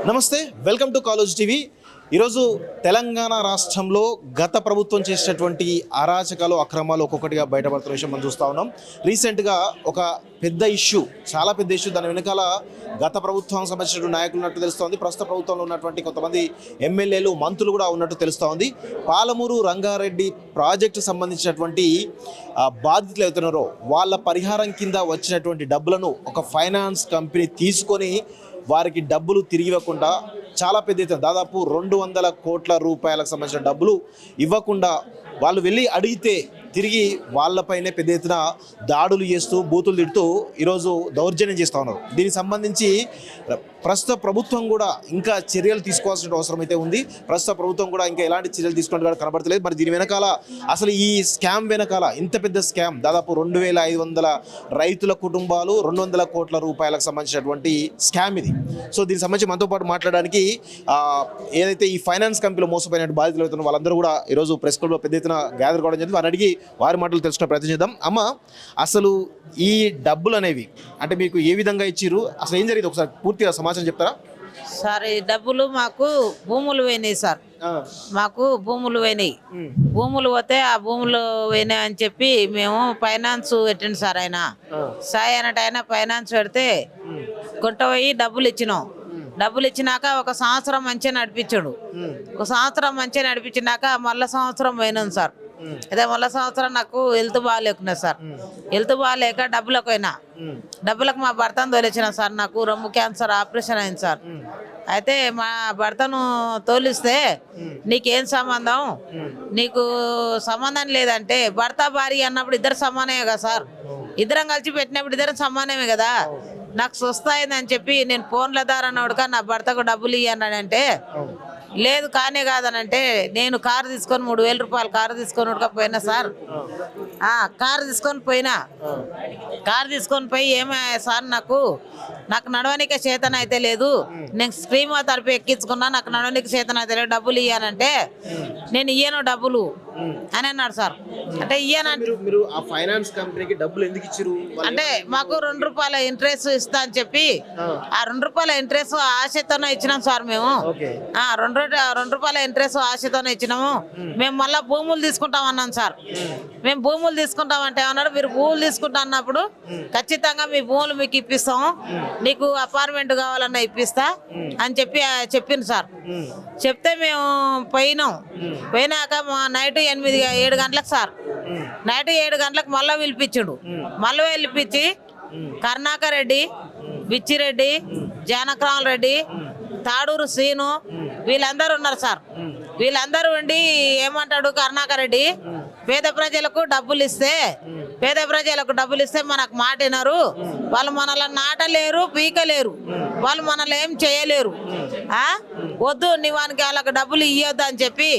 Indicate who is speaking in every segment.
Speaker 1: నమస్తే, welcome to college TV. ఈరోజు తెలంగాణ రాష్ట్రంలో గత ప్రభుత్వం చేసినటువంటి అరాచకాలు అక్రమాలు ఒక్కొక్కటిగా బయటపడుతున్న విషయం మనం చూస్తూ ఉన్నాం. రీసెంట్గా ఒక పెద్ద ఇష్యూ, చాలా పెద్ద ఇష్యూ, దాని వెనకాల గత ప్రభుత్వానికి సంబంధించిన నాయకులు ఉన్నట్టు తెలుస్తోంది. ప్రస్తుత ప్రభుత్వంలో ఉన్నటువంటి కొంతమంది ఎమ్మెల్యేలు, మంత్రులు కూడా ఉన్నట్టు తెలుస్తోంది. పాలమూరు రంగారెడ్డి ప్రాజెక్టు సంబంధించినటువంటి బాధితులు అవుతున్నారో వాళ్ళ పరిహారం కింద వచ్చినటువంటి డబ్బులను ఒక ఫైనాన్స్ కంపెనీ తీసుకొని వారికి డబ్బులు తిరిగి ఇవ్వకుండా చాలా పెద్ద ఎత్తున దాదాపు 200 కోట్ల రూపాయలకు సంబంధించిన డబ్బులు ఇవ్వకుండా వాళ్ళు వెళ్ళి అడిగితే తిరిగి వాళ్ళపైనే పెద్ద ఎత్తున దాడులు చేస్తూ బూతులు తిడుతూ ఈరోజు దౌర్జన్యం చేస్తూ ఉన్నారు. దీనికి సంబంధించి ప్రస్తుత ప్రభుత్వం కూడా ఇంకా చర్యలు తీసుకోవాల్సిన అవసరం అయితే ఉంది. ప్రస్తుత ప్రభుత్వం కూడా ఇంకా ఎలాంటి చర్యలు తీసుకున్నట్టు కూడా కనబడతలేదు. మరి దీని వెనకాల అసలు ఈ స్కామ్ వెనకాల ఇంత పెద్ద స్కామ్, దాదాపు 2500 రైతుల కుటుంబాలు 200 కోట్ల రూపాయలకు సంబంధించినటువంటి స్కామ్ ఇది. సో దీనికి సంబంధించి మనతో పాటు మాట్లాడడానికి ఏదైతే ఈ ఫైనాన్స్ కంపెనీలో మోసపోయిన బాధితులు అవుతున్న వాళ్ళందరూ కూడా ఈరోజు ప్రెస్ క్లబ్లో పెద్ద ఎత్తున గ్యాదర్ కావడం జరిగింది. వారిని అడిగి వారి మాటలు తెలుసుకునే ప్రయత్నం చేద్దాం. అమ్మ, అసలు ఈ డబ్బులు అనేవి అంటే మీకు ఏ విధంగా ఇచ్చిర్రు, అసలు ఏం జరిగింది ఒకసారి పూర్తిగా సమాచారం చెప్తారా?
Speaker 2: సార్, ఈ డబ్బులు మాకు భూములు పోయినాయి సార్. మాకు భూములు పోయినాయి. భూములు పోతే ఆ భూములు పోయినాయి అని చెప్పి మేము ఫైనాన్స్ పెట్టింది సార్. ఆయన సాయి అన్నట్టు ఆయన ఫైనాన్స్ పెడితే కొంట పోయి డబ్బులు ఇచ్చినాం. డబ్బులు ఇచ్చినాక ఒక సంవత్సరం మంచిగా నడిపించాడు. ఒక సంవత్సరం మంచిగా నడిపించినాక మళ్ళీ సంవత్సరం పోయినాం సార్. అదే మళ్ళీ సంవత్సరం నాకు హెల్త్ బాగాలేకున్నా సార్. హెల్త్ బాగాలేక డబ్బులకు పోయినా. డబ్బులకు మా భర్తను తోలిచ్చిన సార్. నాకు రొమ్ము క్యాన్సర్ ఆపరేషన్ అయింది సార్. అయితే మా భర్తను తోలిస్తే నీకేం సంబంధం, నీకు సంబంధం లేదంటే భర్త భార్య అన్నప్పుడు ఇద్దరు సమానమే కదా సార్. ఇద్దరం కలిసి పెట్టినప్పుడు ఇద్దరు సమానమే కదా. నాకు స్వస్థ అయిందని చెప్పి నేను ఫోన్ల ద్వారా నోడుక నా భర్తకు డబ్బులు ఇవ్వన్నాడంటే లేదు కానే కాదనంటే నేను కారు తీసుకొని 3000 రూపాయలు కారు తీసుకొని ఉడకపోయినా సార్. కారు తీసుకొని పోయినా. కారు తీసుకొని పోయి ఏమే సార్, నాకు నడవనికే చేతన అయితే లేదు, నేను స్క్రీమ్ తరపు ఎక్కించుకున్నా, నాకు నడవనికి చేతన అయితే లేదు, డబ్బులు ఇయ్యానంటే నేను ఇయ్యను డబ్బులు అని అన్నాడు సార్. అంటే ఇయ్యానంటే
Speaker 1: మీరు ఆ ఫైనాన్స్ కంపెనీకి డబ్బులు ఎందుకు ఇచ్చిరు
Speaker 2: అంటే మాకు 2 రూపాయల ఇంట్రెస్ట్ ఇస్తా అని చెప్పి ఆ 2 రూపాయల ఇంట్రెస్ట్ ఆశతోనే ఇచ్చినాం సార్. మేము 2 రూపాయల ఇంట్రెస్ట్ ఆశతోనే ఇచ్చినాము. మేము మళ్ళీ భూములు తీసుకుంటాం అన్నాం సార్. మేము భూములు తీసుకుంటామంటే ఏమన్నాడు, మీరు భూములు తీసుకుంటా అన్నప్పుడు ఖచ్చితంగా మీ భూములు మీకు ఇప్పిస్తాం, నీకు అపార్ట్మెంట్ కావాలన్నా ఇప్పిస్తా అని చెప్పింది సార్. చెప్తే మేము పోయినాక నైట్ 7 గంటలకు సార్, నైట్ 7 గంటలకు మళ్ళీ పిలిపించాడు. మళ్ళీ పిలిపించి కరుణాకర్ రెడ్డి, బిచ్చిరెడ్డి, జానకరామ రెడ్డి, తాడూరు శ్రీను వీళ్ళందరూ ఉన్నారు సార్. వీళ్ళందరూ ఉండి ఏమంటాడు కరుణాకర్ రెడ్డి, పేద ప్రజలకు డబ్బులు ఇస్తే మనకు మాట వినరు, వాళ్ళు మనల్ని నాటలేరు, పీకలేరు, వాళ్ళు మనల్ని ఏం చేయలేరు, వద్దు నీవానికి వాళ్ళకి డబ్బులు ఇవ్వద్దు అని చెప్పి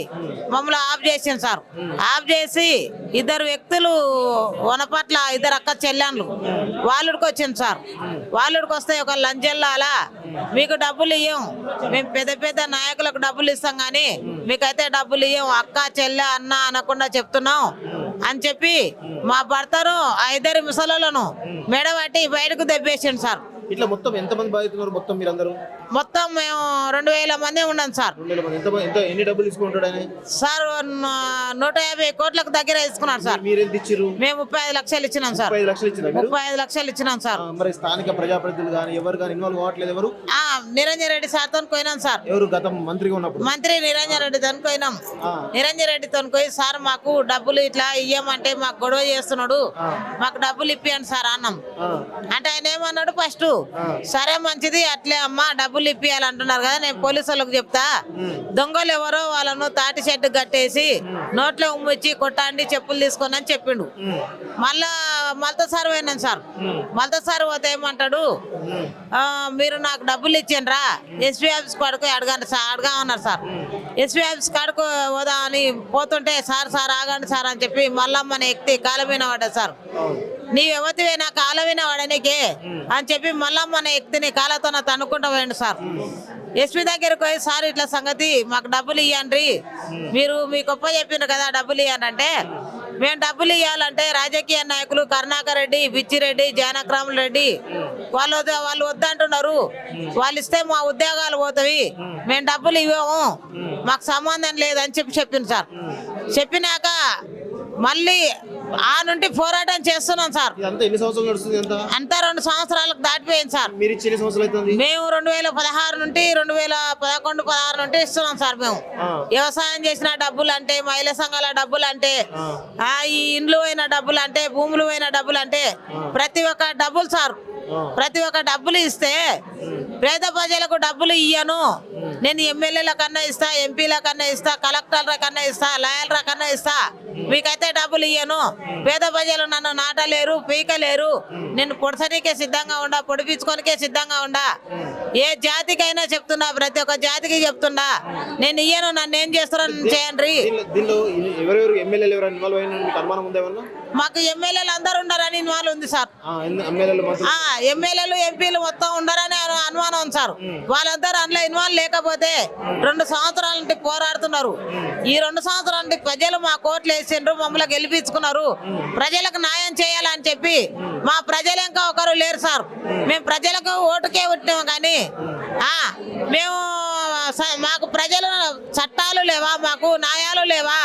Speaker 2: మమ్మల్ని ఆఫ్ చేసాను సార్. ఆఫ్ చేసి 2 వ్యక్తులు వనపట్ల 2 అక్క చెల్లెన్లు వాళ్ళుడికి వచ్చింది సార్. వాళ్ళుడికి వస్తే ఒక లంచెల్లో అలా మీకు డబ్బులు ఇవ్వం, మేము పెద్ద నాయకులకు డబ్బులు ఇస్తాం కానీ మీకైతే డబ్బులు ఇవ్వం, అక్క చెల్లె అన్న అనకుండా చెప్తున్నాం అని చెప్పి మా భర్తను 5 ముసలను మెడబట్టి బయటకు దెబ్బేసిండు సార్.
Speaker 1: ఇట్లా మొత్తం ఎంతమంది బాధితున్నారు? మొత్తం మీరందరూ
Speaker 2: మొత్తం మేము 2000 మంది ఉన్నాం సార్.
Speaker 1: ఎన్ని డబ్బులు తీసుకుంటాడు
Speaker 2: సార్? 150 కోట్లకు దగ్గర తీసుకున్నాడు సార్.
Speaker 1: మీరెంత ఇచ్చారు?
Speaker 2: మేము 35 లక్షలు ఇచ్చినాం సార్. 35 లక్షలు ఇచ్చినాం సార్.
Speaker 1: మరి స్థానిక ప్రజాప్రతినిధులు కానీ ఎవరు కానీ ఇన్వాల్వ్ కావట్లేదు? ఎవరు?
Speaker 2: నిరంజన్ రెడ్డి సార్ తో పోయినాం సార్.
Speaker 1: ఎవరు గతం మంత్రిగా ఉన్నప్పుడు?
Speaker 2: మంత్రి నిరంజన్ రెడ్డి తో పోయినాం. నిరంజన్ రెడ్డితో పోయి సార్ మాకు డబ్బులు ఇట్లా ఇయ్యమంటే మాకు గొడవ చేస్తున్నాడు, మాకు డబ్బులు ఇప్పియండి సార్ అన్నాం. అంటే ఆయన ఏమన్నాడు, ఫస్ట్ సరే మంచిది అట్లే అమ్మా డబ్బులు ఇప్పియాలంటున్నారు కదా, నేను పోలీసు వాళ్ళకి చెప్తా, దొంగలు ఎవరో వాళ్ళను తాటి చెట్టు కట్టేసి నోట్లో ఉమ్మిచ్చి కొట్టండి, చెప్పులు తీసుకొని అని చెప్పిండు. మళ్ళీ సార్ పోయినాను సార్. మళ్ళీ సార్ పోతే ఏమంటాడు, మీరు నాకు డబ్బులు ఇచ్చిండ్రా ఎస్పీ ఆఫీస్ కాడుకు అడగామన్నారు సార్. ఎస్పీ ఆఫీస్ కాడుకు పోదామని పోతుంటే సార్ ఆగండి సార్ అని చెప్పి మల్లమ్మని ఎక్కి కాలమైన పడ్డా సార్. నీవెవతివే నా కాలమైన వాడనికే అని చెప్పి మల్లమ్మని ఎక్కితే కాలతో నా తనుకుంటా పోయిండు సార్. ఎస్పీ దగ్గరకు పోయి సార్ ఇట్లా సంగతి మాకు డబ్బులు ఇవ్వండి, మీరు మీ గొప్ప చెప్పిండ్రు కదా డబ్బులు ఇవ్వనంటే మేము డబ్బులు ఇవ్వాలంటే రాజకీయ నాయకులు కరుణాకర్ రెడ్డి, బిచ్చిరెడ్డి, జానకరామ రెడ్డి వాళ్ళు వద్దంటున్నారు. వాళ్ళు ఇస్తే మా ఉద్యోగాలు పోతాయి, మేము డబ్బులు ఇవ్వము, మాకు సంబంధం లేదని చెప్పింది సార్. చెప్పినాక మళ్ళీ ఆ నుండి పోరాటం చేస్తున్నాం సార్.
Speaker 1: ఇదంతా ఎన్ని సంవత్సరాలు నడుస్తుంది?
Speaker 2: అంతా 2 సంవత్సరాలకు దాటిపోయింది సార్.
Speaker 1: మీరు ఇచ్చిన సంవత్సరాలు అవుతుంది?
Speaker 2: మేము 2016 నుండి 2011-16 నుండి ఇస్తున్నాం సార్. మేము వ్యవసాయం చేసిన డబ్బులు అంటే, మహిళా సంఘాల డబ్బులు అంటే, ఈ ఇండ్లు అయిన డబ్బులు అంటే, భూములు అయిన డబ్బులు అంటే, ప్రతి ఒక్క డబ్బులు సార్, ప్రతి ఒక్క డబ్బులు ఇస్తే పేద ప్రజలకు డబ్బులు ఇయ్యను. నేను ఎమ్మెల్యేల కన్నా ఇస్తా, ఎంపీల కన్నా ఇస్తా, కలెక్టర్ల కన్నా ఇస్తా, లాయర్ల కన్నా ఇస్తా, మీకైతే డబ్బులు ఇయ్యను. పేద ప్రజలు నన్ను నాటలేరు, పీకలేరు. నేను పొడసనికే సిద్ధంగా ఉండా, పొడిపించుకోనికే సిద్ధంగా ఉండా. ఏ జాతికైనా చెప్తున్నా, ప్రతి ఒక్క జాతికి చెప్తున్నా, నేను ఇయ్యను. నన్ను ఏం చేస్తారో చేయండి.
Speaker 1: దీనిలో ఎవరెవరు ఎమ్మెల్యేలు ఎవరు ఇన్వాల్వ్ అయినా మీకు అనుమానం ఉందా ఏమన్నా?
Speaker 2: మాకు ఎమ్మెల్యేలు అందరూ ఉండరని ఇన్వాల్వ్ ఉంది సార్.
Speaker 1: ఎమ్మెల్యేలు
Speaker 2: ఎమ్మెల్యేలు ఎంపీలు మొత్తం ఉండరని అనుమానం ఉంది సార్. వాళ్ళందరూ అందులో ఇన్వాల్వ్ లేకపోతే 2 సంవత్సరాల నుండి పోరాడుతున్నారు. ఈ 2 సంవత్సరాల నుండి ప్రజలు మా కోట్లు వేసిండ్రు, మమ్మల్ని గెలిపించుకున్నారు. ప్రజలకు న్యాయం చేయాలని చెప్పి మా ప్రజలు ఇంకా ఒకరు లేరు సార్. మేము ప్రజలకు ఓటుకే పుట్టినాము కానీ మాకు ప్రజలు చట్టాలు లేవా, మాకు న్యాయాలు లేవా,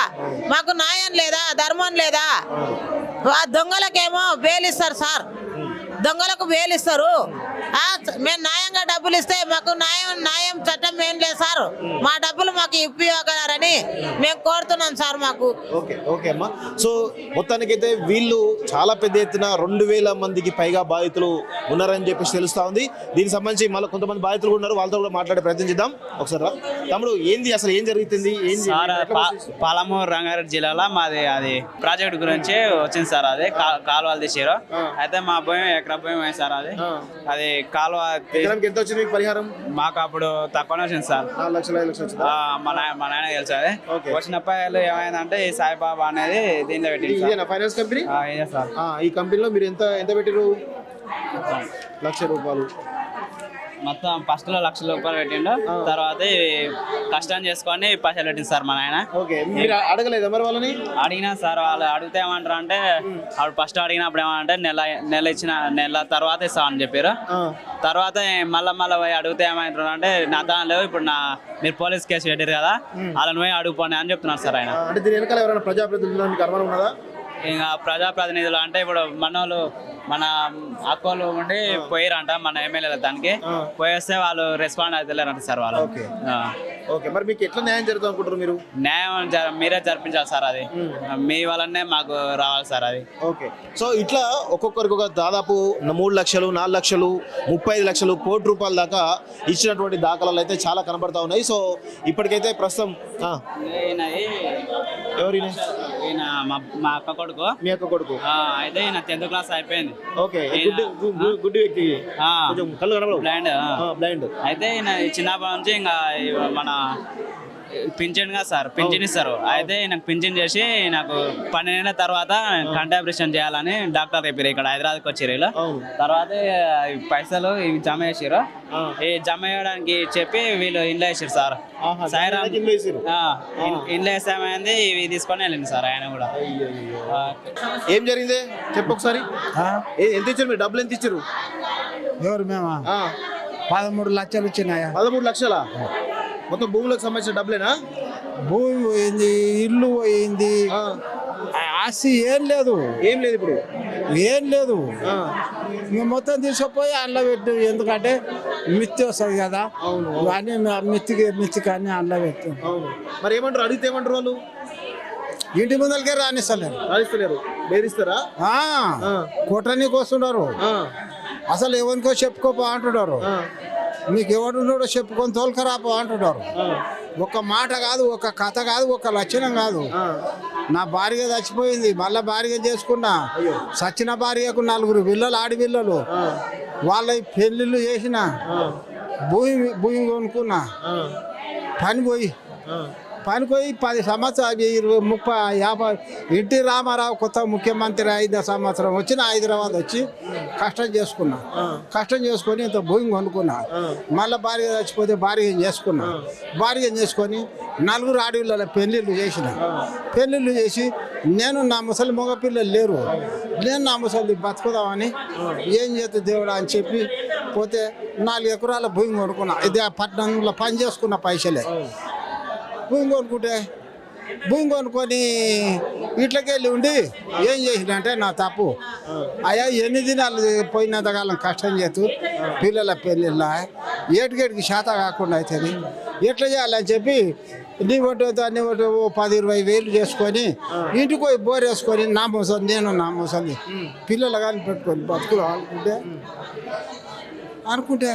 Speaker 2: మాకు న్యాయం లేదా, ధర్మం లేదా. దొంగలకేమో బెయిల్ ఇస్తారు సార్, దొంగలకు బెయిల్ ఇస్తారు. మేము న్యాయంగా డబ్బులు ఇస్తే మాకు న్యాయం చట్టం ఏం లేదు సార్. మా డబ్బులు మాకు ఇవ్వగలరని మేము కోరుతున్నాం సార్. మాకు
Speaker 1: ఓకే అమ్మా. సో మొత్తానికైతే వీళ్ళు చాలా పెద్ద ఎత్తున 2000 మందికి పైగా బాధితులు ఉన్నారని చెప్పేసి తెలుస్తా ఉంది. దీనికి సంబంధించి మళ్ళీ కొంతమంది బాధితులు ఉన్నారు, వాళ్ళతో కూడా మాట్లాడే ప్రయత్నం చేద్దాం. ఒకసారి తమ్ముడు, ఏంది అసలు ఏం జరుగుతుంది?
Speaker 3: పాలమూరు రంగారెడ్డి జిల్లాలో మాది అది ప్రాజెక్ట్ గురించి వచ్చింది సార్. అది కాలువలు తీసారు. అయితే మా భూమి ఎకరా భూమి అయింది సార్. అది కాలువ
Speaker 1: ఎంత వచ్చింది మీకు పరిహారం?
Speaker 3: మాకు అప్పుడు తక్కువనే వచ్చింది సార్.
Speaker 1: 4 లక్షలు 5 లక్షలు వచ్చింది.
Speaker 3: మా నాయన తెలుసు. అది వచ్చినప్పుడు ఏమైందంటే ఈ సాయిబాబా అనేది దీనిలో పెట్టి
Speaker 1: ఫైనాన్స్ కంపెనీ
Speaker 3: సార్.
Speaker 1: ఈ కంపెనీలో మీరు ఎంత పెట్టారు? ₹1,00,000.
Speaker 3: మొత్తం ఫస్ట్ లో ₹1,00,000 పెట్టిండు. తర్వాత కష్టం చేసుకొని పైసలు పెట్టింది సార్ మా నాయన.
Speaker 1: అడగలేదు మరి వాళ్ళని?
Speaker 3: అడిగినా సార్. వాళ్ళు అడిగితే ఏమంటారు అంటే, అప్పుడు ఫస్ట్ అడిగినప్పుడు ఏమంటే నెల తర్వాత ఇస్తామని చెప్పారు. తర్వాత మళ్ళీ పోయి అడిగితే ఏమంటారు అంటే, నా దానిలో ఇప్పుడు మీరు పోలీస్ కేసు పెట్టారు కదా, వాళ్ళని పోయి అడుగుపోండి అని చెప్తున్నారు సార్ ఆయన.
Speaker 1: అంటే దీని వెనకాల ఎవరైనా ప్రజాప్రతినిధులు ఉన్నదా?
Speaker 3: ఇంకా ప్రజాప్రతినిధులు అంటే ఇప్పుడు మన అక్కలు ఉండి పోయారంట మన ఎమ్మెల్యేల దానికి. పోయేస్తే వాళ్ళు రెస్పాండ్ అవుతలేరంట సార్ వాళ్ళు.
Speaker 1: ఓకే, మరి మీకు ఎట్లా న్యాయం జరుగుతుంది అనుకుంటారు మీరు?
Speaker 3: న్యాయం మీరే జరిపించాలి సార్. అది మీ వల్లనే మాకు రావాలి సార్. అది
Speaker 1: ఓకే. సో ఇట్లా ఒక్కొక్కరికి ఒక దాదాపు 3 లక్షలు, 4 లక్షలు, 35 లక్షలు, ₹1,00,000 దాకా ఇచ్చినటువంటి దాఖలాలు అయితే చాలా కనబడతా ఉన్నాయి. సో ఇప్పటికైతే ప్రస్తుతం
Speaker 3: ఈయన మా అక్క కొడుకు.
Speaker 1: మీ అక్క కొడుకు?
Speaker 3: అయితే ఈయన 10th క్లాస్ అయిపోయింది.
Speaker 1: ఓకే, గుడ్డి వ్యక్తి, బ్లైండ్.
Speaker 3: అయితే ఈయన చిన్నప్పటి నుంచి ఇంకా మన పింఛన్ గా సార్, పింఛన్ ఇస్తారు. అయితే నాకు పింఛన్ చేసి నాకు 12 నెలల తర్వాత కంటి ఆపరేషన్ చేయాలని డాక్టర్ చెప్పారు. ఇక్కడ హైదరాబాద్కి వచ్చారు. ఇలా తర్వాత పైసలు ఇవి జమ చేసారు. ఈ జమ చేయడానికి చెప్పి వీళ్ళు ఇంట్లో వేసారు సార్. సాయిరామ్ ఇంట్లో వేసామైంది. ఇవి తీసుకొని వెళ్ళింది సార్ ఆయన కూడా.
Speaker 1: ఏం జరిగింది చెప్పు ఒకసారి. ఎంత ఇచ్చారు మీరు? డబ్బులు ఎంత ఇచ్చారు?
Speaker 4: ఎవరు? మేమా 13 లక్షలు ఇచ్చినాయా?
Speaker 1: 13 లక్షలా? మొత్తం భూములకు సంబంధించిన డబ్బులేనా?
Speaker 4: భూమి పోయింది, ఇల్లు పోయింది, ఆస్తి ఏం లేదు.
Speaker 1: ఏం లేదు ఇప్పుడు?
Speaker 4: ఏం లేదు. ఇంకా మొత్తం తీసుకుపోయి అందులో పెట్టు. ఎందుకంటే మిత్తి వస్తుంది కదా, అన్నీ మిత్తికి అన్ని అందులో పెట్టు.
Speaker 1: మరి ఏమంటారు? అడిగితే ఏమంటారు వాళ్ళు?
Speaker 4: ఇంటి ముందరికే
Speaker 1: రాణిస్తలేరు. బెదిరిస్తారా?
Speaker 4: కొట్టడానికి వస్తున్నారు. అసలు ఎవరికో చెప్పుకోపో అంటున్నారు. మీకు ఎవడున్నాడో చెప్పుకొని తోలుకరాపో అంటున్నారు. ఒక మాట కాదు, ఒక కథ కాదు, ఒక లక్షణం కాదు. నా భార్య చచ్చిపోయింది, మళ్ళీ భార్య చేసుకున్నా. చచ్చిన భార్యకు 4 పిల్లలు, ఆడపిల్లలు. వాళ్ళ పెళ్ళిళ్ళు చేసిన, భూమి కొనుక్కున్నా, పని పోయి పనిపోయి 10 సంవత్సరాలు 20, 30, 50 ఎన్టీ రామారావు కొత్త ముఖ్యమంత్రి 5 సంవత్సరం వచ్చిన హైదరాబాద్ వచ్చి కష్టం చేసుకున్నా. కష్టం చేసుకొని ఇంత భూమి కొనుక్కున్నా. మళ్ళీ భార్య చచ్చిపోతే భార్య చేసుకున్నా. భార్య చేసుకొని 4 ఆడవిళ్ళ పెళ్ళిళ్ళు చేసిన. పెళ్ళిళ్ళు చేసి నేను నా ముసలి మగపిల్లలు లేరు, నేను నా ముసలి బతుకుదామని ఏం చేస్తే దేవుడా అని చెప్పి పోతే 4 ఎకరాల భూమి కొనుక్కున్నా. ఇది పట్టణంలో పని చేసుకున్న పైసలే. భూమి కొనుక్కుంటే భూమి కొనుక్కొని ఇట్లకి వెళ్ళి ఉండి ఏం చేసినంటే నా తప్పు అయ్యా, ఎన్ని దినాలు పోయినంతకాలం కష్టం చేస్తూ పిల్లల పెళ్ళిళ్ళ ఏటికేటికి శాత కాకుండా అవుతుంది, ఎట్లా చేయాలని చెప్పి నీ ఒకటి దాన్ని ఒకటి 10-20 వేలు చేసుకొని ఇంటికి పోయి బోర్ వేసుకొని నా ముసలి నేను నా ముసలి పిల్లలు కానీ పెట్టుకొని బతుకులు అనుకుంటే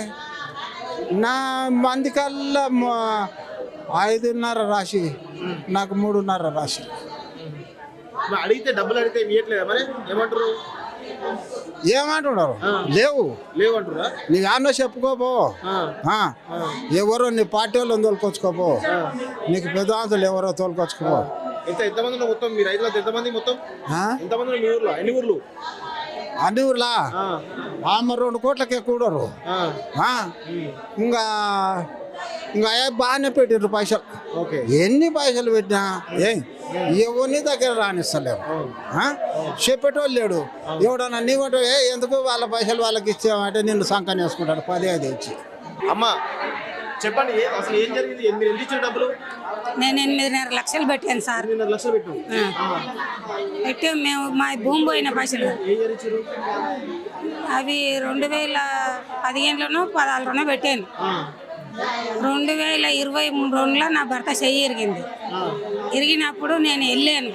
Speaker 4: నా మంది కల్లా 5.5 రాశి, నాకు 3.5 రాశి.
Speaker 1: అడిగితే డబ్బులు అడిగితే ఇవ్వట్లేదా మరి? ఏమంటారు?
Speaker 4: ఏమంటున్నారు? లేవు
Speaker 1: లేవంటారా?
Speaker 4: నీ అన్న చెప్పుకోపో, ఎవరో నీ పార్టీ వాళ్ళని తోలుకొచ్చుకోపో, నీకు పెద్దవాళ్ళు ఎవరో తోలుకొచ్చుకోపో.
Speaker 1: ఎంతమంది మొత్తం మీ రైతులు ఎంతమంది మొత్తం? ఎంతమంది మీ ఊర్లో? ఎన్ని ఊర్లు?
Speaker 4: అన్ని ఊర్లా 2 కోట్లకే కూడరు. ఇంకా బాగానే పెట్టారు పైసలు. ఎన్ని పైసలు పెట్టినా ఎవరిని దగ్గర రానిస్తలేరు. చెప్పేటోళ్ళు లేడు. ఎవడన్నా నీవంటే ఎందుకు వాళ్ళ పైసలు వాళ్ళకి ఇచ్చామంటే నిన్ను సంకని వేసుకుంటాడు 10-5 ఇచ్చి.
Speaker 1: అమ్మా చెప్పండి, అసలు ఏం జరిగింది? మీరు ఎంత ఇచ్చిన డబ్బులు?
Speaker 5: నేను 8.5 లక్షలు పెట్టాను సార్.
Speaker 1: 8.5 లక్షలు పెట్టు
Speaker 5: పెట్టి మేము మా భూమి పోయిన పైసలు
Speaker 1: ఏం జరిగించారు?
Speaker 5: అవి 2015లోనో 16లోనో పెట్టాను. 2022లో నా భర్త చెయ్యి ఇరిగింది. ఇరిగినప్పుడు నేను వెళ్ళాను,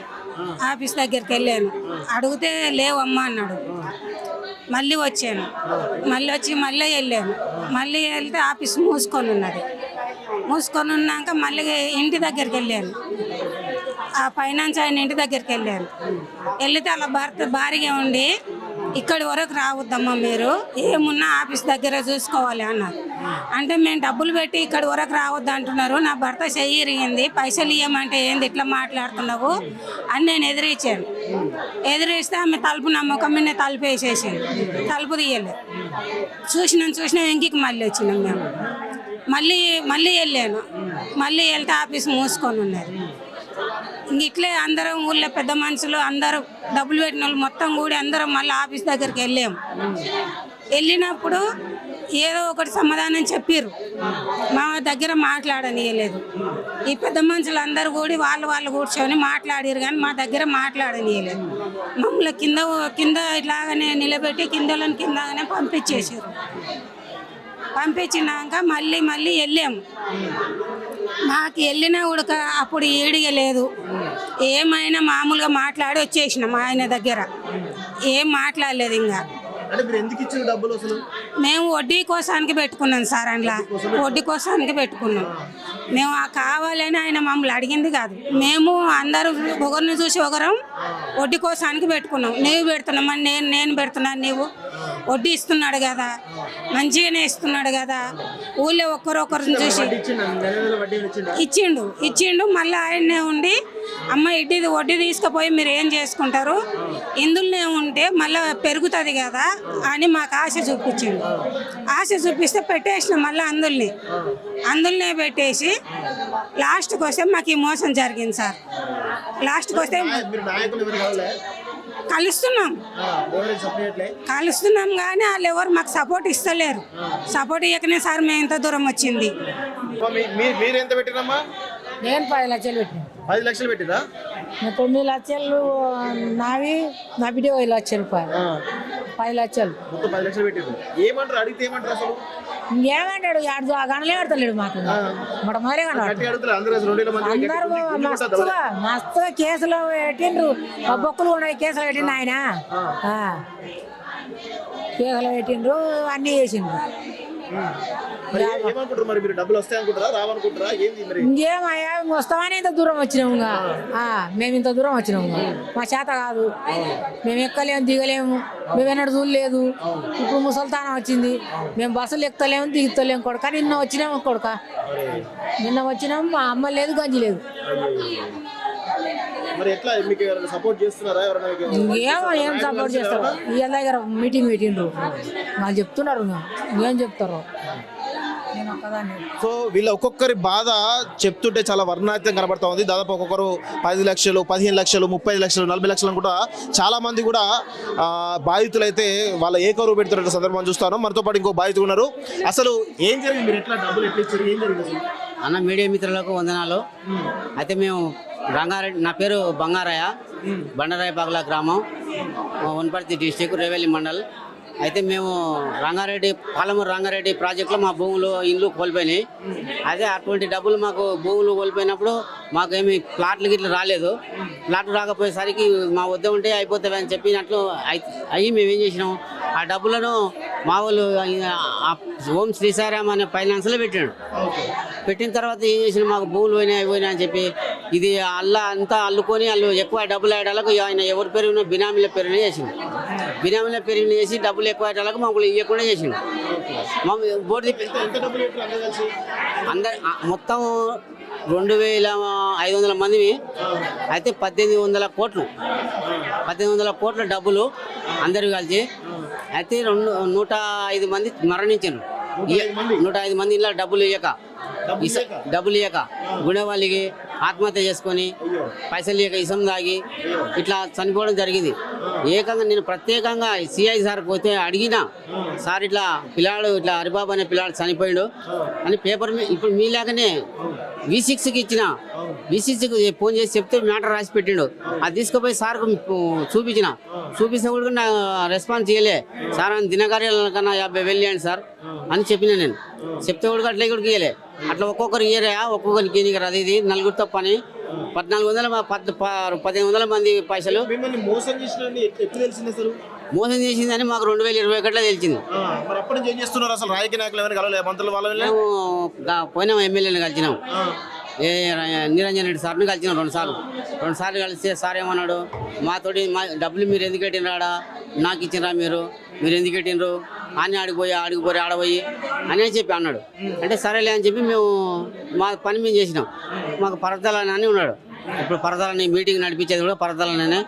Speaker 5: ఆఫీస్ దగ్గరికి వెళ్ళాను. అడిగితే లేవమ్మా అన్నాడు. మళ్ళీ వచ్చాను, మళ్ళీ వచ్చి మళ్ళీ వెళ్ళాను. మళ్ళీ వెళ్తే ఆఫీస్ మూసుకొని ఉన్నది. మూసుకొని ఉన్నాక మళ్ళీ ఇంటి దగ్గరికి వెళ్ళాను. ఆ ఫైనాన్స్ ఆయన ఇంటి దగ్గరికి వెళ్ళాను. వెళితే అలా భారీగా ఉండి ఇక్కడి వరకు రావద్దమ్మా, మీరు ఏమున్నా ఆఫీస్ దగ్గర చూసుకోవాలి అన్నారు. అంటే మేము డబ్బులు పెట్టి ఇక్కడి వరకు రావద్దు అంటున్నారు, నా భర్త చెయ్యి ఇరిగింది, పైసలు ఇవ్వమంటే ఏంది ఇట్లా మాట్లాడుతున్నావు అని నేను ఎదిరించాను. ఎదిరిస్తే ఆమె తలుపు నా ముఖం మీద తలుపు వేసేసాను. తలుపు తీయలేదు. చూసినాం ఇంటికి మళ్ళీ వచ్చినాం మేము. మళ్ళీ వెళ్ళాను. మళ్ళీ వెళ్తే ఆఫీస్ మూసుకొని ఉన్నారు. ఇట్లే అందరం ఊళ్ళో పెద్ద మనుషులు అందరూ డబ్బులు పెట్టిన వాళ్ళు మొత్తం కూడా అందరం మళ్ళీ ఆఫీస్ దగ్గరికి వెళ్ళాము. వెళ్ళినప్పుడు ఏదో ఒకటి సమాధానం చెప్పారు, మా దగ్గర మాట్లాడనీయలేదు. ఈ పెద్ద మనుషులు అందరూ కూడా వాళ్ళు కూర్చొని మాట్లాడారు కానీ మా దగ్గర మాట్లాడనీయలేదు. మమ్మల్ని కింద ఇట్లాగానే నిలబెట్టి కిందగానే పంపించేసారు. పంపించినాక మళ్ళీ వెళ్ళాము. మాకు వెళ్ళినా కూడా అప్పుడు ఏడిగలేదు. ఏమైనా మామూలుగా మాట్లాడి వచ్చేసినాం. ఆయన దగ్గర ఏం మాట్లాడలేదు. ఇంకా మేము వడ్డీ కోసానికి పెట్టుకున్నాం సార్. అందులో వడ్డీ కోసానికి పెట్టుకున్నాం మేము. కావాలని ఆయన మమ్మల్ని అడిగింది కాదు. మేము అందరూ ఒకరిని చూసి ఒకరం వడ్డీ కోసానికి పెట్టుకున్నాం. నువ్వు పెడుతున్నామని నేను పెడుతున్నాను, నీవు వడ్డీ ఇస్తున్నాడు కదా, మంచిగానే ఇస్తున్నాడు కదా, ఊళ్ళో ఒక్కరొకరిని చూసి ఇచ్చిండు. మళ్ళీ ఆయన్నే ఉండి అమ్మ వడ్డీ తీసుకుపోయి మీరు ఏం చేసుకుంటారు, ఇందులోనే ఉంటే మళ్ళీ పెరుగుతుంది కదా అని మాకు ఆశ చూపించిండు. ఆశ చూపిస్తే పెట్టేసిన మళ్ళీ అందులోనే పెట్టేసి లాస్ట్కి వస్తే మాకు ఈ మోసం జరిగింది సార్. లాస్ట్కి వస్తే కలుస్తున్నాం కానీ వాళ్ళు ఎవరు మాకు సపోర్ట్ ఇస్తలేరు. సపోర్ట్ ఇవ్వకనే సార్ మేము ఇంత దూరం వచ్చింది.
Speaker 1: మీరు ఎంత పెట్టినమ్మా?
Speaker 6: నేను 10 లక్షలు పెట్టినా.
Speaker 1: 10 లక్షలు పెట్టిరా?
Speaker 6: 9 లక్షలు నావి, నా బిడ్డ 5 లక్షల రూపాయలు. 10 లక్షలు
Speaker 1: మొత్తం 10 లక్షలు పెట్టిరు. ఏమంటారు? అడిగితే ఏమంటారు? అసలు
Speaker 6: ఇంకేమంటాడు? గణలే ఆడతలేడు మాకు. మరే మస్తుగా కేసులు పెట్టిండ్రు. బొక్కులు ఉన్నాయి కేసులు పెట్టిండు ఆయన. కేసులు పెట్టిండ్రు, అన్నీ చేసిండ్రు.
Speaker 1: మరి ఏమనుకుంటారు మరి మీరు డబ్బులు వస్తాయి అనుకుంటారా రావనుకుంటారా ఏంది మరి
Speaker 6: ఇంకేమయ్యా వస్తామని ఇంత దూరం వచ్చినాము ఇంకా. మేము ఇంత దూరం వచ్చినాము ఇంకా. మా చేత కాదు, మేము ఎక్కలేము దిగలేము, మేము ఎన్నడూ చూడలేదు. ఇప్పుడు ముసల్తానం వచ్చింది, మేము బస్సులు ఎక్కుతలేము దిగుతలేము కొడుక. నిన్న వచ్చినాము కొడుక, నిన్న వచ్చినాము. మా అమ్మ లేదు, గంజి లేదు.
Speaker 1: మరి ఎట్లా మీకు ఎవరైనా సపోర్ట్ చేస్తున్నారా ఎవరైనా
Speaker 6: ఏం సపోర్ట్ చేస్తారు? ఇవాళ దగ్గర మీటింగ్ పెట్టిండ్రు, వాళ్ళు చెప్తున్నారు. ఏం చెప్తారు? నేను ఒక్కదాన్ని.
Speaker 1: సో వీళ్ళ ఒక్కొక్కరి బాధ చెప్తుంటే చాలా వర్ణాతీతం కనబడతా ఉంది. దాదాపు ఒక్కొక్కరు 10 లక్షలు, 15 లక్షలు, 30 లక్షలు, 40 లక్షలు కూడా చాలా మంది కూడా బాధితులు అయితే వాళ్ళ ఏకరువు పెడుతున్న సందర్భం చూస్తాను. మనతో పాటు ఇంకో బాధితులు ఉన్నారు. అసలు ఏం జరిగింది? మీరు ఎట్లా డబ్బులు ఎట్లా ఇచ్చారు? ఏం జరిగింది అసలు?
Speaker 7: అన్న మీడియా మిత్రులకు వందనాలు. అయితే మేము రంగారెడ్డి, నా పేరు బంగారయ్య, బండరాయపాకల గ్రామం, వనపర్తి డిస్టిక్, రేవెల్లి మండల్. అయితే మేము పాలమూరు రంగారెడ్డి ప్రాజెక్టులో మా భూములు ఇండ్లు కోల్పోయినాయి. అదే అటువంటి డబ్బులు మాకు భూములు కోల్పోయినప్పుడు మాకేమి ప్లాట్లు గిట్లు రాలేదు. ప్లాట్లు రాకపోయేసరికి మా వద్ద ఉంటే అయిపోతుంది అని చెప్పినట్లు అయ్యి మేము ఏం చేసినాం, ఆ డబ్బులను మా వాళ్ళు ఓం శ్రీసారాం అనే ఫైనాన్స్లో పెట్టాడు. పెట్టిన తర్వాత ఏం చేసిన, మాకు భూములు పోయినాయి అని చెప్పి ఇది అంతా అల్లుకొని ఎక్కువ డబ్బులు ఆడాలకు ఆయన ఎవరి పేరు బినామీల పేరునే చేసింది. బినామీల పేరుని చేసి డబ్బులు ఎక్కువ ఆడాలకు మమ్మల్ని ఇవ్వకుండా చేసిండు. బోర్డు అందరు మొత్తం 2500 మందివి. అయితే 1800 కోట్ల డబ్బులు అందరు కలిసి. అయితే 105 మంది మరణించారు. 105 మంది ఇలా డబ్బులు ఇయ్యక గుండె వాళ్ళకి ఆత్మహత్య చేసుకొని పైసలు ఇయ్యక ఇసం దాగి ఇట్లా చనిపోవడం జరిగింది. ఏకంగా నేను ప్రత్యేకంగా సిఐ సార్కి పోతే అడిగినా, సార్ ఇట్లా పిల్లాడు ఇట్లా హరిబాబు అనే పిల్లాడు చనిపోయాడు అని పేపర్ ఇప్పుడు మీలాగానే V6కి ఇచ్చిన, V6కి ఫోన్ చేసి చెప్తే మ్యాటర్ రాసి పెట్టిండు. అది తీసుకుపోయి సార్కు చూపిస్తే కూడా నా రెస్పాన్స్ చేయలే. సార్ అని దినకార్యాల కన్నా 50,000 ఇవ్వండి సార్ అని చెప్పిన. నేను చెప్తే కూడా అట్లా కూడా ఇయ్యలే. అట్లా ఒక్కొక్కరు ఇయ్యరా, ఒక్కొక్కరికి నీకు రాదు. ఇది నలుగురు తప్పని 1400 మంది పైసలు మోసం చేసిందని మాకు 2021లో తెలిసింది. మేము పోయినాం, ఎమ్మెల్యేని కలిసినాం, నిరంజన్ రెడ్డి సార్ని కలిసినాం 2 సార్లు కలిస్తే సార్ ఏమన్నాడు, మాతోటి డబ్బులు మీరు ఎందుకు పెట్టినరాడా, నాకు ఇచ్చినరా మీరు ఎందుకు పెట్టినరు అని ఆడిపోయి అనే చెప్పి అన్నాడు. అంటే సరేలే అని చెప్పి మేము మా పని మేము చేసినాం. మాకు పరదాలని అని ఉన్నాడు. ఇప్పుడు పరదాలని మీటింగ్ నడిపించేది కూడా పరదాలనే,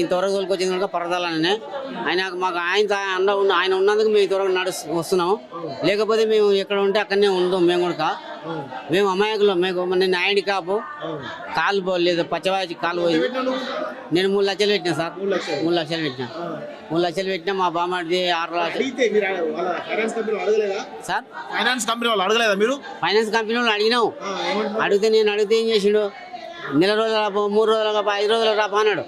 Speaker 7: ఇంతవరకు తోలుకొచ్చింది కూడా పరదాలనే. మాకు ఆయన ఉన్నందుకు మేము ఇంతవరకు వస్తున్నాము. లేకపోతే మేము ఎక్కడ ఉంటే అక్కడనే ఉందాం. మేము అమాయకులు. నేను ఐడి కాపు కాలు పోలేదు, పచ్చవాచి కాలు పోయింది. నేను 3 లక్షలు పెట్టినా సార్. 3 లక్షలు పెట్టినా. మా బామ్మడిది 6 లక్షలు సార్. ఫైనాన్స్ కంపెనీ వాళ్ళు అడిగినాం. నేను అడిగితే ఏం చేసిండు, నెల రోజులు రాపో, 3 రోజులు రాపో, 5 రోజులు రాపో అన్నాడు.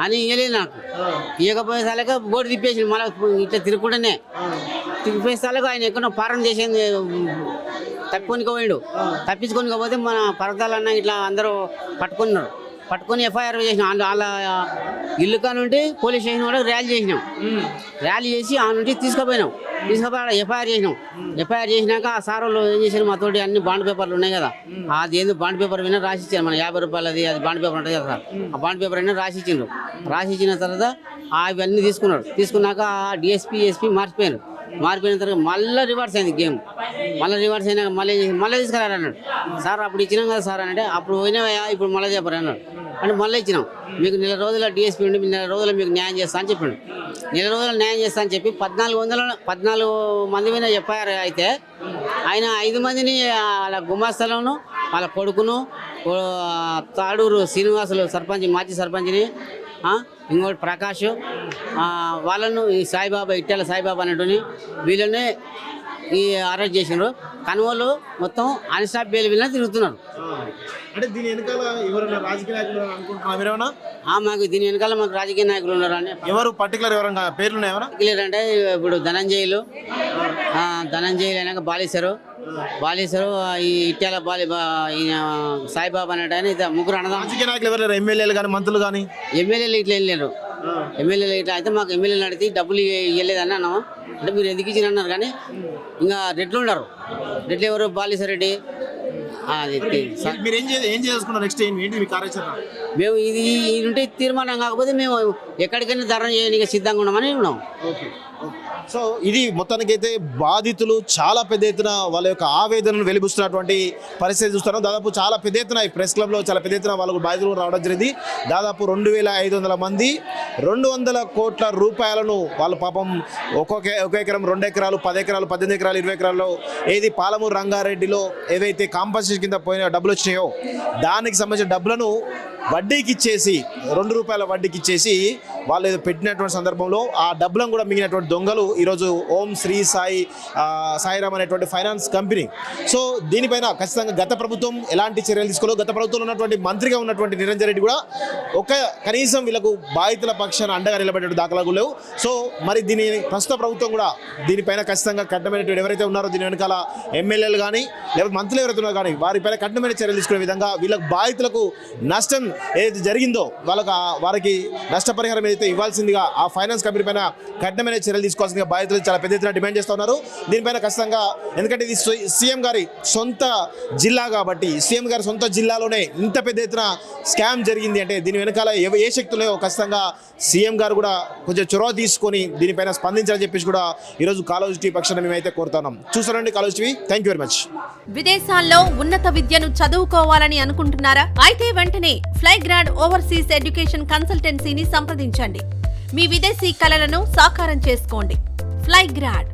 Speaker 7: అని ఇవ్వలేదు నాకు. ఇవ్వకపోయేసాక బోర్డు తిప్పేసిండు. మళ్ళీ ఇట్లా తిరిగిపోయేసాలకు ఆయన ఎక్కడో పారం చేసింది, తప్పించుకొని పోతే మన పరదాలన్న ఇట్లా అందరూ పట్టుకొని ఎఫ్ఐఆర్ చేసినాం. వాళ్ళ ఇల్లు కానుండి పోలీస్ స్టేషన్ కూడా ర్యాలీ చేసి ఆ నుండి తీసుకుపోయి ఎఫ్ఐఆర్ చేసినాక ఆ సార్ వాళ్ళు ఏం చేశారు, మాతోటి అన్ని బాండ్ పేపర్లు ఉన్నాయి కదా, అది ఏంది బాండ్ పేపర్ విన్నా రాసిచ్చారు. మన 50 రూపాయలది అది బాండ్ పేపర్ ఉంటుంది కదా సార్. ఆ బాండ్ పేపర్ అయినా రాసిచ్చిన తర్వాత అవన్నీ తీసుకున్నాక డిఎస్పీ ఎస్పీ మారిపోయిన తర్వాత మళ్ళీ రివర్స్ అయింది గేమ్. రివర్స్ అయినాక మళ్ళీ తీసుకురారన్నాడు. సార్ అప్పుడు ఇచ్చినాం కదా సార్ అంటే, అప్పుడు పోయినావా ఇప్పుడు మళ్ళీ చెప్పరు అన్నాడు. అంటే మళ్ళీ ఇచ్చినాం. మీకు 4 రోజుల డిఎస్పీ ఉండి 4 రోజులు మీకు న్యాయం చేస్తా అని చెప్పాడు. 4 రోజులు న్యాయం చేస్తా అని చెప్పి 14 మంది మీద ఎఫ్ఐఆర్ అయితే ఆయన 5 మందిని వాళ్ళ గుమాస్తలను, వాళ్ళ కొడుకును, తాడూరు శ్రీనివాసులు మాజీ సర్పంచ్ని, ఇంకోటి ప్రకాష్, వాళ్ళను ఈ సాయిబాబా ఇట్టాల సాయిబాబా అనేటుని వీళ్ళని అరెస్ట్ చేసినారు. కనుగోలు మొత్తం అన్స్టాప్ బెయిల్ వీళ్ళని తిరుగుతున్నారు.
Speaker 1: అంటే దీని వెనకాల ఎవరైనా రాజకీయ నాయకులు అనుకుంటున్నారా?
Speaker 7: మాకు దీని వెనకాల మాకు రాజకీయ నాయకులు ఉన్నారు. అని
Speaker 1: ఎవరు పర్టికులర్ ఎవరైనా పేర్లు ఉన్నాయా?
Speaker 7: అంటే ఇప్పుడు ధనంజయులు అయినాక బాలేశ్వరు ఈ ఇట్యాల సాయిబాబా అన్నట్టు ఆయన 3 అన్నదాం.
Speaker 1: రాజకీయ నాయకులు ఎవరు లేరు? ఎమ్మెల్యేలు కానీ మంత్రులు కానీ?
Speaker 7: ఎమ్మెల్యేలు ఇట్లా వెళ్ళారు. ఎమ్మెల్యేలు ఇట్లా అయితే మాకు ఎమ్మెల్యేలు అడిగితే డబ్బులు ఇవ్వలేదని అన్నాము. అంటే మీరు ఎందుకు ఇచ్చిన అన్నారు. కానీ ఇంకా రెడ్లు ఉన్నారు. రెడ్డి ఎవరు బాలేశ్వరరెడ్డి అది
Speaker 1: మీరు ఏం చేసుకున్నారు నెక్స్ట్ ఏంటి మీ కార్యాచరణ?
Speaker 7: మేము ఇది ఉంటే తీర్మానం కాకపోతే మేము ఎక్కడికైనా ధర్నా చేయడానికి సిద్ధంగా ఉన్నామని ఉన్నాం.
Speaker 1: సో ఇది మొత్తానికైతే బాధితులు చాలా పెద్ద ఎత్తున వాళ్ళ యొక్క ఆవేదనను వెలిబుస్తున్నటువంటి పరిస్థితి చూస్తున్నాం. దాదాపు చాలా పెద్ద ఎత్తున ఈ ప్రెస్ క్లబ్లో చాలా పెద్ద ఎత్తున వాళ్ళకు బాధితులు రావడం జరిగింది. దాదాపు 2500 మంది 200 కోట్ల రూపాయలను వాళ్ళ పాపం ఒక ఎకరం 2 ఎకరాలు 10 ఎకరాలు 18 ఎకరాలు 20 ఎకరాల్లో ఏది పాలమూరు రంగారెడ్డిలో ఏవైతే కాంపన్సేషన్ కింద పోయిన డబ్బులు వచ్చినాయో దానికి సంబంధించిన డబ్బులను వడ్డీకి ఇచ్చేసి ₹2 వడ్డీకి ఇచ్చేసి వాళ్ళు ఏదో పెట్టినటువంటి సందర్భంలో ఆ డబ్బులను కూడా మిగిలినటువంటి దొంగలు ఈరోజు ఓం శ్రీ సాయిరామ్ అనేటువంటి ఫైనాన్స్ కంపెనీ. సో దీనిపైన ఖచ్చితంగా గత ప్రభుత్వం ఎలాంటి చర్యలు తీసుకోలేదు. గత ప్రభుత్వంలో ఉన్నటువంటి మంత్రిగా ఉన్నటువంటి నిరంజన్ రెడ్డి కూడా కనీసం వీళ్ళకు బాధితుల పక్షాన అండగా నిలబడే దాఖలాలు లేవు. సో మరి దీని ప్రస్తుత ప్రభుత్వం కూడా దీనిపైన ఖచ్చితంగా కఠినమైనటువంటి ఎవరైతే ఉన్నారో దీని వెనకాల ఎమ్మెల్యేలు కానీ లేకపోతే మంత్రులు ఎవరైతే ఉన్నారో కానీ వారిపైన కఠినమైన చర్యలు తీసుకునే విధంగా వీళ్ళకి బాధితులకు నష్టం ఏదైతే జరిగిందో వారికి నష్టపరిహారం ఏదైతే ఇవ్వాల్సిందిగా ఆ ఫైనాన్స్ కంపెనీ పైన కఠినమైన చర్యలు తీసుకోవాల్సిందిగా బాధితులు చాలా పెద్ద ఎత్తున డిమాండ్ చేస్తూ ఉన్నారు. దీనిపైన ఖచ్చితంగా ఎందుకంటే ఇది సీఎం గారి సొంత జిల్లా కాబట్టి సీఎం గారి సొంత జిల్లాలోనే ఇంత పెద్ద ఎత్తున స్కామ్ జరిగింది అంటే దీని వెనకాల ఏ శక్తులు లేవో ఖచ్చితంగా సీఎం గారు కూడా కొంచెం చొరవ తీసుకొని దీనిపైన స్పందించాలని చెప్పేసి కూడా ఈరోజు కాలేజ్ టీవీ పక్షాన మేమైతే కోరుతున్నాం. చూస్తారండి college TV. Thank you very much.
Speaker 8: విదేశాల్లో ఉన్నత విద్యను చదువుకోవాలని అనుకుంటున్నారా? అయితే వెంటనే ఫ్లైగ్రాండ్ ఓవర్సీస్ ఎడ్యుకేషన్ కన్సల్టెన్సీని సంప్రదించండి. మీ విదేశీ కలలను సాకారం చేసుకోండి. ఫ్లైగ్రాండ్